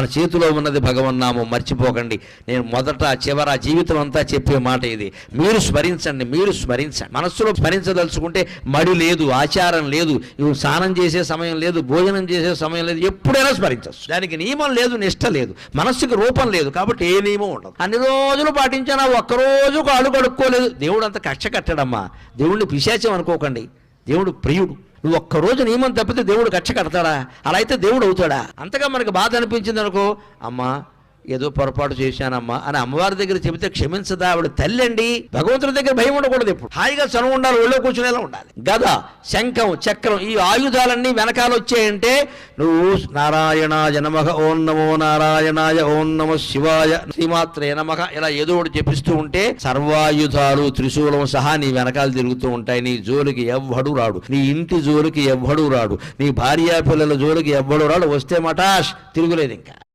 మన చేతిలో ఉన్నది భగవన్నామం, మర్చిపోకండి. నేను మొదట చివర జీవితం అంతా చెప్పే మాట ఇది. మీరు స్మరించండి. మనస్సులో స్మరించదలుచుకుంటే మడి లేదు, ఆచారం లేదు, స్నానం చేసే సమయం లేదు, భోజనం చేసే సమయం లేదు, ఎప్పుడైనా స్మరించవచ్చు. దానికి నియమం లేదు, నిష్ట లేదు, మనస్సుకి రూపం లేదు, కాబట్టి ఏ నియమం ఉండదు. అన్ని రోజులు పాటించినా ఒక్కరోజు కాళ్ళు కడుక్కోలేదు, దేవుడు అంత కక్ష కట్టడమ్మా. దేవుడిని పిశాచం అనుకోకండి, దేవుడు ప్రియుడు. నువ్వు ఒక్కరోజు నియమం తప్పితే దేవుడు కక్ష కడతాడా? అలా అయితే దేవుడు అవుతాడా? అంతగా మనకు బాధ అనిపించింది అనుకో, అమ్మా ఏదో పొరపాటు చేశానమ్మా అని అమ్మవారి దగ్గర చెబితే క్షమించదా? ఆవిడ తల్లి అండి. భగవంతుడి దగ్గర భయం ఉండకూడదు, ఎప్పుడు హాయిగా చనువు ఉండాలి, ఒళ్ళో కూర్చునేలా ఉండాలి. గద, శంఖం, చక్రం, ఈ ఆయుధాలన్నీ వెనకాల వచ్చాయంటే నువ్వు నారాయణాయ నమః, ఓం నమో నారాయణాయ, ఓం నమః శివాయ, శ్రీమాత్రే నమః ఇలా ఏదో ఒకటి చెప్పిస్తూ ఉంటే సర్వాయుధాలు త్రిశూలం సహా నీ వెనకాల తిరుగుతూ ఉంటాయి. నీ జోలికి ఎవ్వడు రాడు, నీ ఇంటి జోలికి ఎవ్వడు రాడు, నీ భార్యా పిల్లల జోలికి ఎవ్వడు రాడు. వస్తే మటాష్, తిరుగులేదు ఇంకా.